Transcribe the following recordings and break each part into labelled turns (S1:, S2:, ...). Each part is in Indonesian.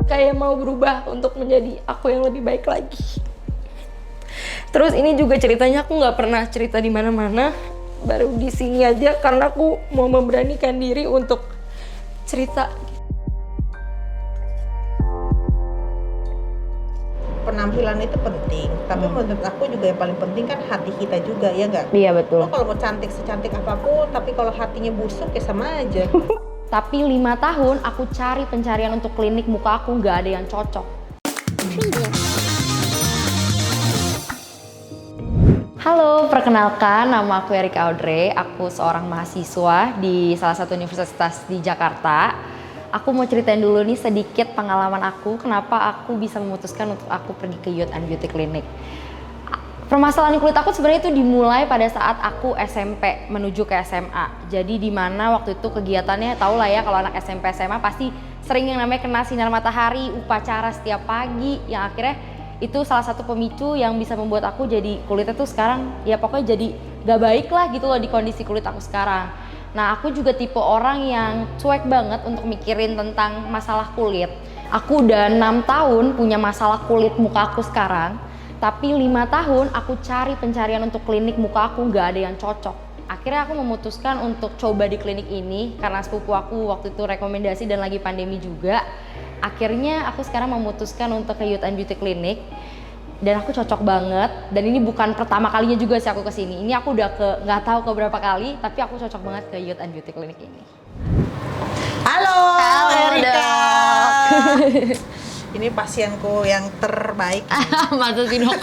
S1: kayak mau berubah untuk menjadi aku yang lebih baik lagi. Terus ini juga ceritanya aku nggak pernah cerita di mana-mana, baru di sini aja karena aku mau memberanikan diri untuk cerita.
S2: Penampilan itu penting, tapi menurut aku juga yang paling penting kan hati kita juga, ya nggak?
S1: Iya betul.
S2: Lo kalau mau cantik secantik apapun, tapi kalau hatinya busuk ya sama aja.
S1: Tapi 5 tahun aku cari pencarian untuk klinik muka aku nggak ada yang cocok. Halo, perkenalkan nama aku Erika Audrey. Aku seorang mahasiswa di salah satu universitas di Jakarta. Aku mau ceritain dulu nih sedikit pengalaman aku, kenapa aku bisa memutuskan untuk aku pergi ke Youth and Beauty Clinic. Permasalahan kulit aku sebenarnya itu dimulai pada saat aku SMP menuju ke SMA. Jadi di mana waktu itu kegiatannya tau lah ya, kalau anak SMP SMA pasti sering yang namanya kena sinar matahari, upacara setiap pagi, yang akhirnya itu salah satu pemicu yang bisa membuat aku jadi kulitnya tuh sekarang ya pokoknya jadi gak baik lah gitu loh di kondisi kulit aku sekarang. Nah aku juga tipe orang yang cuek banget untuk mikirin tentang masalah kulit. Aku udah 6 tahun punya masalah kulit muka aku sekarang, tapi 5 tahun aku cari pencarian untuk klinik muka aku gak ada yang cocok. Akhirnya aku memutuskan untuk coba di klinik ini karena sepupu aku waktu itu rekomendasi dan lagi pandemi juga. Akhirnya aku sekarang memutuskan untuk ke Youth and Beauty Clinic dan aku cocok banget, dan ini bukan pertama kalinya juga sih aku kesini. Ini aku udah ke nggak tahu ke berapa kali, tapi aku cocok banget ke Youth and Beauty Clinic ini.
S2: Halo, Erika.
S1: Dok.
S2: Ini pasienku yang terbaik.
S1: Masa sih dok?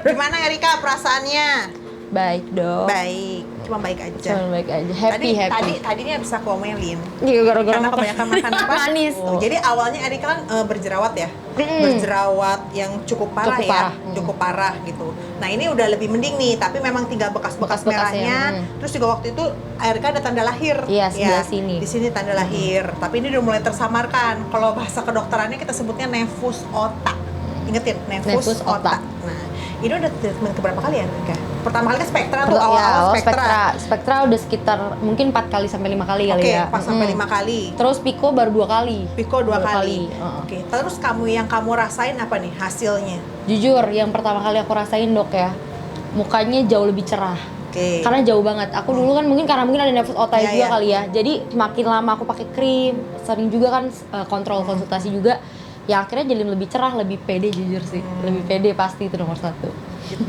S2: Gimana Erika perasaannya?
S1: Baik dok.
S2: Baik, cuma baik aja.
S1: Cuma baik aja, happy.
S2: Tadi ini bisa aku omelin.
S1: Iya gara-gara
S2: Karena kebanyakan makan apa?
S1: Manis.
S2: Jadi awalnya Erika kan berjerawat ya, berjerawat yang cukup parah cukup parah gitu. Nah ini udah lebih mending nih, tapi memang tinggal bekas-bekas merahnya. Terus juga waktu itu Erika ada tanda lahir.
S1: Iya sebelah sini.
S2: Di sini tanda lahir, tapi ini udah mulai tersamarkan. Kalau bahasa kedokterannya kita sebutnya nevus otak. Ingetin, nevus otak. Nah ini udah treatment keberapa kali ya Erika? Pertama kali kan spektra tuh, awal-awal
S1: spektra udah sekitar mungkin 4 kali sampai 5 kali kali ya.
S2: Oke, 4 sampai 5 kali.
S1: Terus Pico baru 2 kali.
S2: Pico 2 kali. Oke, terus yang kamu rasain apa nih hasilnya?
S1: Jujur, yang pertama kali aku rasain dok ya, mukanya jauh lebih cerah.
S2: Oke.
S1: Karena jauh banget. Aku dulu kan mungkin ada nevus otai juga kali ya. Jadi makin lama aku pakai krim, sering juga kan kontrol konsultasi juga. Ya akhirnya jadi lebih cerah, lebih pede jujur sih. Lebih pede pasti itu nomor 1.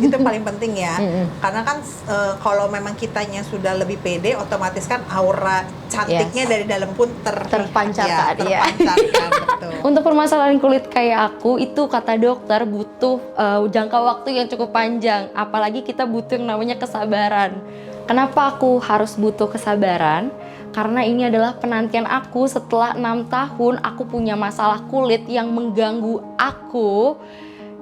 S2: Itu paling penting ya. Karena kan kalau memang kitanya sudah lebih pede, otomatis kan aura cantiknya dari dalam pun terpancarkan. Betul.
S1: Untuk permasalahan kulit kayak aku, itu kata dokter butuh jangka waktu yang cukup panjang. Apalagi kita butuh yang namanya kesabaran. Kenapa aku harus butuh kesabaran? Karena ini adalah penantian aku setelah 6 tahun aku punya masalah kulit yang mengganggu aku.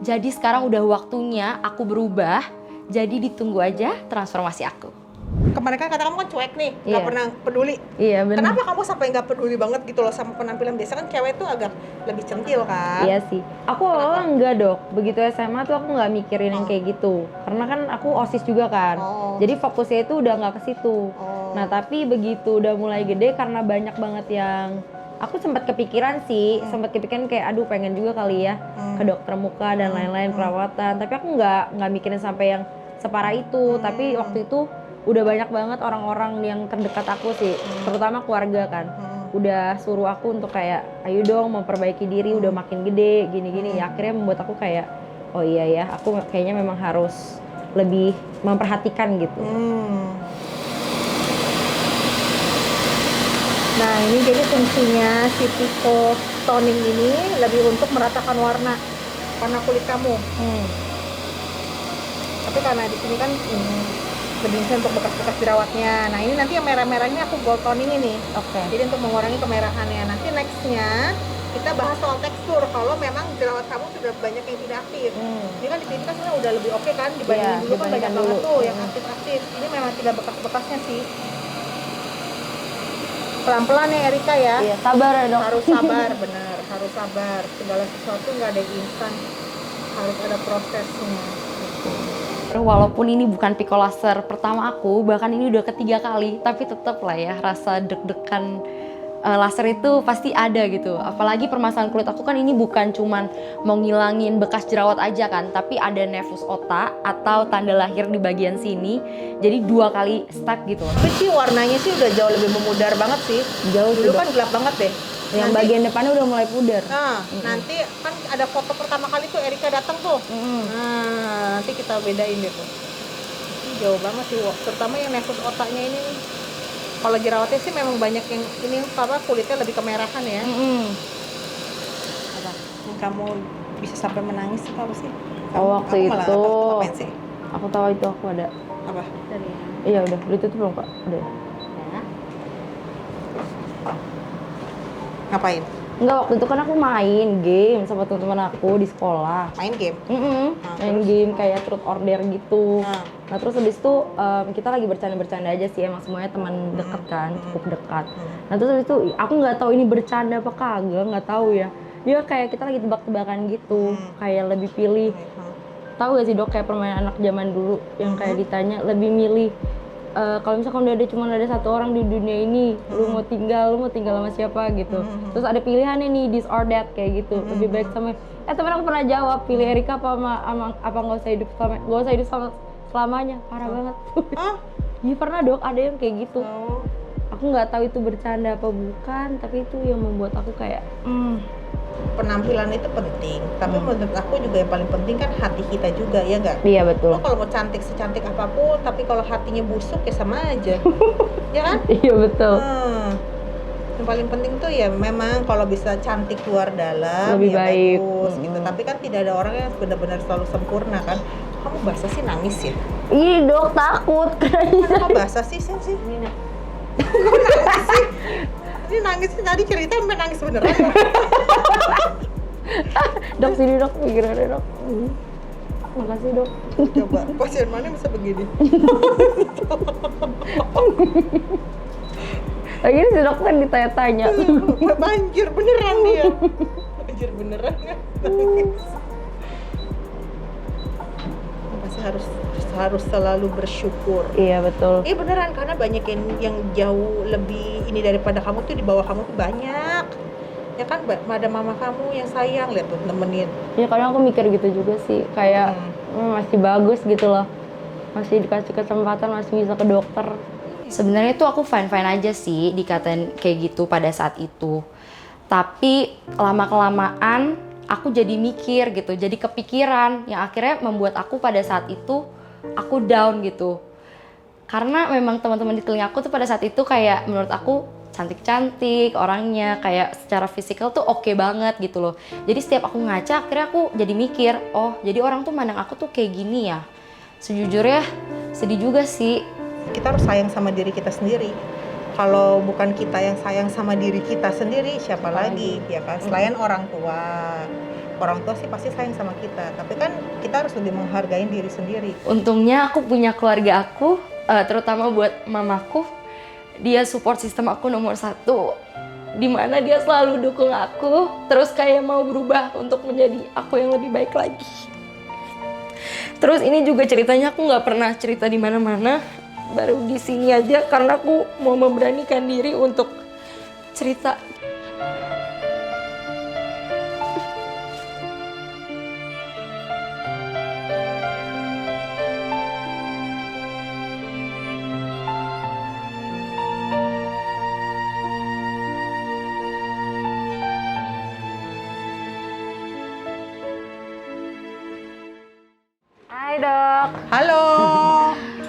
S1: Jadi sekarang udah waktunya aku berubah. Jadi ditunggu aja transformasi aku.
S2: Kemarin kan kata kamu kan cuek nih, nggak pernah peduli.
S1: Iya benar.
S2: Kenapa kamu sampai nggak peduli banget gitu loh sama penampilan? Biasa kan cewek tuh agak lebih centil kan?
S1: Iya sih. Aku awalnya enggak dok. Begitu SMA tuh aku nggak mikirin yang kayak gitu. Karena kan aku OSIS juga kan. Jadi fokusnya itu udah nggak ke situ. Nah tapi begitu udah mulai gede karena banyak banget yang aku sempat kepikiran sih, sempat kepikiran kayak aduh pengen juga kali ya ke dokter muka dan lain-lain perawatan. Tapi aku nggak mikirin sampai yang separah itu. Tapi waktu itu udah banyak banget orang-orang yang terdekat aku sih, terutama keluarga kan. Udah suruh aku untuk kayak ayo dong memperbaiki diri, udah makin gede gini-gini. Ya akhirnya membuat aku kayak oh iya ya, aku kayaknya memang harus lebih memperhatikan gitu.
S2: Nah ini jadi fungsinya si Pico Toning ini lebih untuk meratakan warna kulit kamu. Tapi karena di sini kan lebih untuk bekas-bekas jerawatnya. Nah ini nanti yang merah-merah ini aku gold toning ini. Oke. Jadi untuk mengurangi kemerahannya. Nanti nextnya kita bahas soal tekstur. Kalau memang jerawat kamu sudah banyak yang tidak aktif. Ini kan di sini kan sebenarnya udah lebih oke kan dibanding dulu kan banyak banget tuh yang aktif-aktif. Ini memang tidak bekas-bekasnya sih. Pelan-pelan ya Erika ya.
S1: Iya, sabar ya dok.
S2: Harus sabar, benar. Harus sabar. Segala sesuatu nggak ada instan. Harus ada prosesnya.
S1: Walaupun ini bukan Pico laser pertama aku, bahkan ini udah ketiga kali, tapi tetap lah ya rasa deg-degan laser itu pasti ada gitu. Apalagi permasalahan kulit aku kan ini bukan cuman mau ngilangin bekas jerawat aja kan, tapi ada nevus otak atau tanda lahir di bagian sini. Jadi 2 kali step gitu.
S2: Tapi sih warnanya sih udah jauh lebih memudar banget sih.
S1: Jauh
S2: Dulu kan gelap banget deh.
S1: yang bagian depannya udah mulai pudar.
S2: Nah, nanti kan ada foto pertama kali tuh Erika datang tuh. Nah, nanti kita bedain deh tuh. Ini jauh banget sih, terutama yang nevus otaknya ini. Kalau jerawatnya sih memang banyak yang ini karena kulitnya lebih kemerahan ya. Apa? Kamu bisa sampai menangis itu apa sih?
S1: Waktu
S2: malah
S1: itu
S2: ngapain sih?
S1: aku tahu itu aku ada.
S2: Apa?
S1: Iya udah ditutup belum Kak? Udah.
S2: Ngapain?
S1: Enggak, waktu itu kan aku main game sama teman-teman aku di sekolah.
S2: Main game?
S1: Main game kayak truth or dare gitu.
S2: Nah.
S1: Nah terus habis itu kita lagi bercanda-bercanda aja sih, emang semuanya teman deket kan, cukup dekat. Nah terus habis itu aku nggak tahu ini bercanda apa kagak, nggak tahu ya. Dia kayak kita lagi tebak-tebakan gitu, kayak lebih pilih. Tahu gak sih Dok, kayak permainan anak zaman dulu yang kayak ditanya lebih milih kalau misalkan udah ada cuma ada satu orang di dunia ini, lu mau tinggal sama siapa gitu. Terus ada pilihannya nih, this or that kayak gitu. Lebih baik sama temen aku pernah jawab pilih Erika apa nggak usah hidup sama selamanya. Parah banget. Iya pernah Dok, ada yang kayak gitu. Aku nggak tahu itu bercanda apa bukan, tapi itu yang membuat aku kayak
S2: penampilan itu penting, tapi menurut aku juga yang paling penting kan hati kita juga, ya nggak?
S1: Iya betul.
S2: Lo kalau mau cantik secantik apapun, tapi kalau hatinya busuk ya sama aja, ya kan?
S1: Iya betul.
S2: Yang paling penting tuh ya memang kalau bisa cantik luar dalam
S1: lebih
S2: ya
S1: baik
S2: bagus gitu. Tapi kan tidak ada orang yang benar-benar selalu sempurna kan. Kamu basah sih nangis ya?
S1: Ih Dok, takut.
S2: Kenapa basah sih sih? Kok nangis sih? Ini nangis tadi cerita sampai nangis beneran.
S1: Dok sini Dok, pikirannya Dok. Makasih Dok.
S2: Coba pasien mana bisa begini?
S1: Lagi si dokter ditanya-tanya.
S2: Banjir beneran dia. Banjir beneran kan? Masih harus selalu bersyukur.
S1: Iya betul.
S2: Iya beneran, karena banyak yang jauh lebih ini daripada kamu tuh, di bawah kamu tuh banyak. Ya kan ada mama kamu yang sayang, lihat tuh nemenin.
S1: Ya kadang aku mikir gitu juga sih, kayak masih bagus gitu loh. Masih dikasih kesempatan, masih bisa ke dokter. Sebenarnya tuh aku fine-fine aja sih dikatain kayak gitu pada saat itu. Tapi lama-kelamaan aku jadi mikir gitu, jadi kepikiran yang akhirnya membuat aku pada saat itu aku down gitu. Karena memang teman-teman di telingaku tuh pada saat itu kayak menurut aku cantik-cantik orangnya, kayak secara fisikal tuh oke banget gitu loh. Jadi setiap aku ngaca akhirnya aku jadi mikir, oh jadi orang tuh mandang aku tuh kayak gini ya. Sejujurnya sedih juga sih.
S2: Kita harus sayang sama diri kita sendiri. Kalau bukan kita yang sayang sama diri kita sendiri, siapa lagi ya kan? Selain orang tua. Orang tua sih pasti sayang sama kita, tapi kan kita harus lebih menghargai diri sendiri.
S1: Untungnya aku punya keluarga aku, terutama buat mamaku. Dia support sistem aku nomor 1, dimana dia selalu dukung aku, terus kayak mau berubah untuk menjadi aku yang lebih baik lagi. Terus ini juga ceritanya aku nggak pernah cerita di mana-mana, baru di sini aja karena aku mau memberanikan diri untuk cerita.
S3: Hai Dok.
S2: Halo.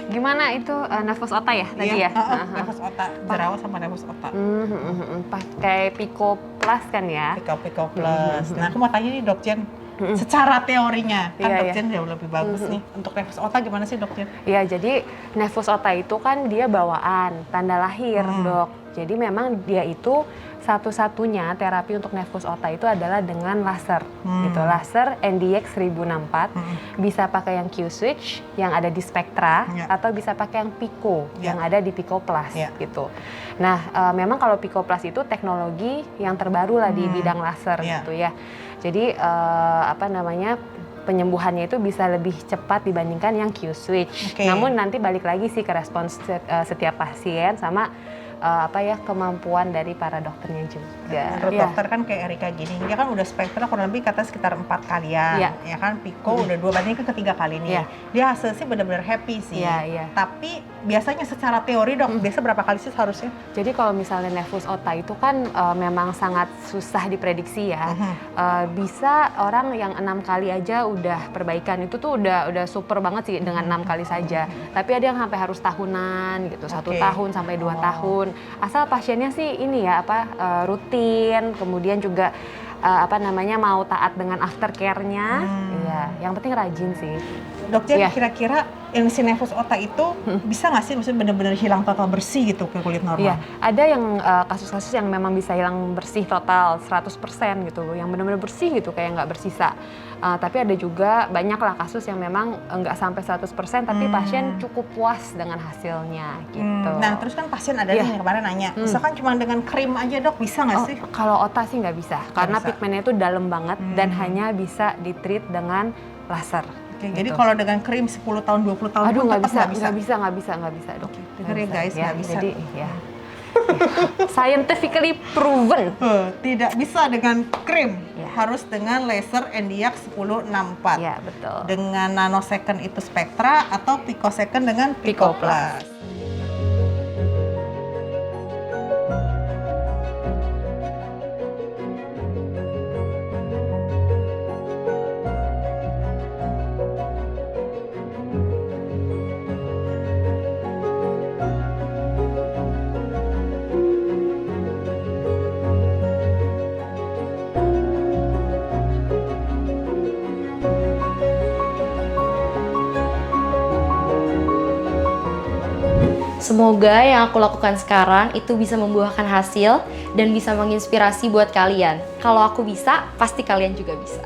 S3: Gimana itu nafas otak ya tadi ya?
S2: Nafas otak, jerawat sama nafas otak.
S3: Pakai Pico Plus kan ya?
S2: Pico Plus. Nah, aku mau tanya nih Dok Jen, secara teorinya kan Dok Jen jauh lebih bagus nih. Untuk nafas otak gimana sih Dok Jen?
S3: Iya, jadi nafas otak itu kan dia bawaan, tanda lahir Dok. Jadi memang dia itu satu-satunya terapi untuk nefus otak itu adalah dengan laser gitu. Laser NDX 1064 bisa pakai yang Q-Switch yang ada di Spectra atau bisa pakai yang Pico yang ada di Pico Plus gitu. Nah, memang kalau Pico Plus itu teknologi yang terbaru lah di bidang laser gitu ya. Jadi penyembuhannya itu bisa lebih cepat dibandingkan yang Q-Switch. Namun nanti balik lagi sih ke respons setiap pasien sama kemampuan dari para dokternya juga.
S2: Menurut dokter kan kayak Erika gini, dia kan udah spektra kurang lebih kata sekitar 4 kalian, ya kan Pico udah 2, berarti kan ketiga kali nih. Dia hasil sih benar-benar happy sih. Tapi biasanya secara teori dok, biasa berapa kali sih seharusnya?
S3: Jadi kalau misalnya nevus ota itu kan memang sangat susah diprediksi ya. Bisa orang yang 6 kali aja udah perbaikan, itu tuh udah super banget sih dengan 6 kali saja. Tapi ada yang sampai harus tahunan gitu, 1 tahun sampai 2 tahun. Asal pasiennya sih ini ya rutin, kemudian juga mau taat dengan aftercare-nya. Iya, yang penting rajin sih.
S2: Dok, jadi kira-kira yang si nevus ota itu bisa nggak sih maksudnya benar-benar hilang total bersih gitu ke kulit normal?
S3: Iya, ada yang kasus-kasus yang memang bisa hilang bersih total 100% gitu, yang benar-benar bersih gitu kayak nggak bersisa. Tapi ada juga banyaklah kasus yang memang nggak sampai 100% tapi pasien cukup puas dengan hasilnya gitu.
S2: Nah terus kan pasien ada nih yang kemarin nanya, misalkan cuma dengan krim aja dok bisa nggak sih?
S3: Kalau ota sih nggak bisa, karena pigmennya itu dalam banget dan hanya bisa ditreat dengan laser.
S2: Gitu. Jadi kalau dengan krim 10 tahun 20 tahun
S3: aduh nggak bisa dok.
S2: Dengerin guys, nggak bisa.
S3: Jadi scientifically proven
S2: tidak bisa dengan krim, harus dengan laser Nd:YAG 1064.
S3: Ya betul.
S2: Dengan nanosecond itu spektra atau picosecond dengan Pico Plus.
S1: Semoga yang aku lakukan sekarang itu bisa membuahkan hasil dan bisa menginspirasi buat kalian. Kalau aku bisa, pasti kalian juga bisa.